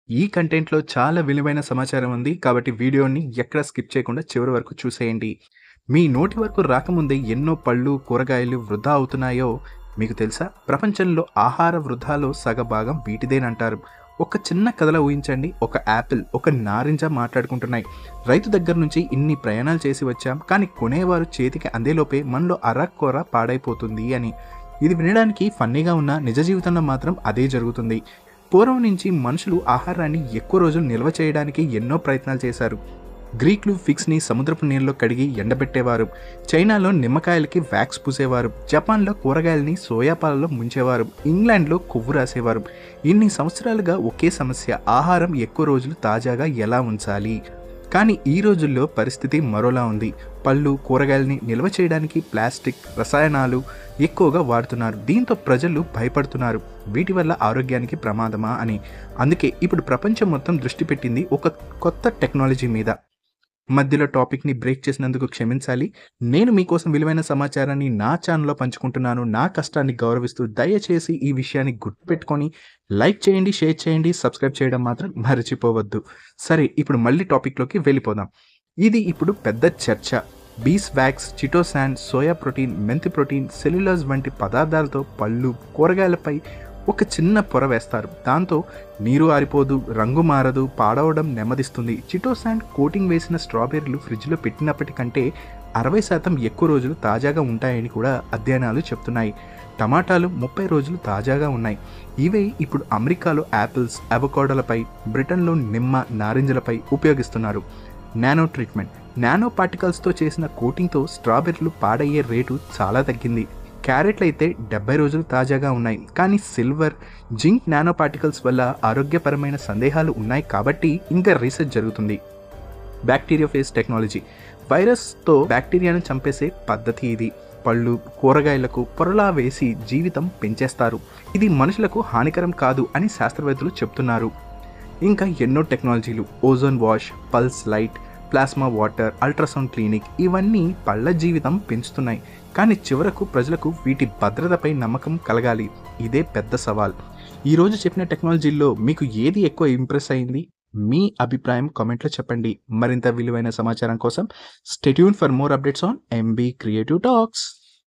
ఈ కంటెంట్‌లో చాలా విలువైన సమాచారం ఉంది. కాబట్టి వీడియోని ఎక్కడ స్కిప్ చేయకుండా చివరి వరకు చూసేయండి. మీ నోటి వరకు రాకముందే ఎన్నో పళ్ళు, కూరగాయలు వృధా అవుతున్నాయో మీకు తెలుసా? ప్రపంచంలో ఆహార వృధాలో సగభాగం వీటిదేనంటారు. ఒక చిన్న కథలో ఊహించండి. ఒక యాపిల్, ఒక నారింజ మాట్లాడుకుంటున్నాయి. రైతు దగ్గర నుంచి ఇన్ని ప్రయాణాలు చేసి వచ్చాం, కానీ కొనేవారు చేతికి అందేలోపే మనలో అరకొర పాడైపోతుంది అని. ఇది వినడానికి ఫన్నీగా ఉన్నా నిజ జీవితంలో మాత్రం అదే జరుగుతుంది. పూర్వం నుంచి మనుషులు ఆహారాన్ని ఎక్కువ రోజులు నిల్వ చేయడానికి ఎన్నో ప్రయత్నాలు చేశారు. గ్రీకులు ఫిగ్స్ని సముద్రపు నీళ్ళలో కడిగి ఎండబెట్టేవారు. చైనాలో నిమ్మకాయలకి వ్యాక్స్ పూసేవారు. జపాన్లో కూరగాయలని సోయా పాలలో ముంచేవారు. ఇంగ్లాండ్లో కొవ్వు రాసేవారు. ఇన్ని సంవత్సరాలుగా ఒకే సమస్య: ఆహారం ఎక్కువ రోజులు తాజాగా ఎలా ఉంచాలి. కానీ ఈ రోజుల్లో పరిస్థితి మరోలా ఉంది. పళ్ళు, కూరగాయలని నిల్వ చేయడానికి ప్లాస్టిక్, రసాయనాలు ఎక్కువగా వాడుతున్నారు. దీంతో ప్రజలు భయపడుతున్నారు, వీటి వల్ల ఆరోగ్యానికి ప్రమాదమా అని. అందుకే ఇప్పుడు ప్రపంచం మొత్తం దృష్టి పెట్టింది ఒక కొత్త టెక్నాలజీ మీద. మధ్యలో టాపిక్ని బ్రేక్ చేసినందుకు క్షమించాలి. నేను మీకోసం విలువైన సమాచారాన్ని నా ఛానల్లో పంచుకుంటున్నాను. నా కష్టాన్ని గౌరవిస్తూ దయచేసి ఈ విషయాన్ని గుర్తుపెట్టుకొని లైక్ చేయండి, షేర్ చేయండి, సబ్స్క్రైబ్ చేయడం మాత్రం మర్చిపోవద్దు. సరే, ఇప్పుడు మళ్ళీ టాపిక్లోకి వెళ్ళిపోదాం. ఇది ఇప్పుడు పెద్ద చర్చ. బీస్ వ్యాక్స్, చిటోసాన్, సోయా ప్రోటీన్, మెంతి ప్రోటీన్, సెల్యులోజ్ వంటి పదార్థాలతో పళ్ళు, కూరగాయలపై ఒక చిన్న పొర వేస్తారు. దాంతో నీరు ఆరిపోదు, రంగు మారదు, పాడవడం నెమ్మదిస్తుంది. చిటోసాన్ కోటింగ్ వేసిన స్ట్రాబెర్రీలు ఫ్రిడ్జ్లో పెట్టినప్పటికంటే 60% ఎక్కువ రోజులు తాజాగా ఉంటాయని కూడా అధ్యయనాలు చెప్తున్నాయి. టమాటాలు 30 రోజులు తాజాగా ఉన్నాయి. ఇవే ఇప్పుడు అమెరికాలో యాపిల్స్, అవకాడోలపై, బ్రిటన్లో నిమ్మ, నారింజలపై ఉపయోగిస్తున్నారు. నానో ట్రీట్మెంట్, నానో పార్టికల్స్తో చేసిన కోటింగ్తో స్ట్రాబెర్రీలు పాడయ్యే రేటు చాలా తగ్గింది. క్యారెట్లు అయితే 70 రోజులు తాజాగా ఉన్నాయి. కానీ సిల్వర్, జింక్ నానో పార్టికల్స్ వల్ల ఆరోగ్యపరమైన సందేహాలు ఉన్నాయి కాబట్టి ఇంకా రీసెర్చ్ జరుగుతుంది. బ్యాక్టీరియోఫేజ్ టెక్నాలజీ, వైరస్తో బ్యాక్టీరియాను చంపేసే పద్ధతి ఇది. పళ్ళు, కూరగాయలకు పొరలా వేసి జీవితం పెంచేస్తారు. ఇది మనుషులకు హానికరం కాదు అని శాస్త్రవేత్తలు చెప్తున్నారు. ఇంకా ఎన్నో టెక్నాలజీలు: ozone wash, pulse light, plasma water, ultrasound clinic, ఇవన్నీ పళ్ళ జీవితం పెంచుతున్నాయి. కానీ చివరకు ప్రజలకు వీటి భద్రతపై నమ్మకం కలగాలి. ఇదే పెద్ద సవాల్. ఈరోజు చెప్పిన టెక్నాలజీల్లో మీకు ఏది ఎక్కువ ఇంప్రెస్ అయింది? మీ అభిప్రాయం కామెంట్లో చెప్పండి. మరింత విలువైన సమాచారం కోసం stay tune for more updates on MB creative talks.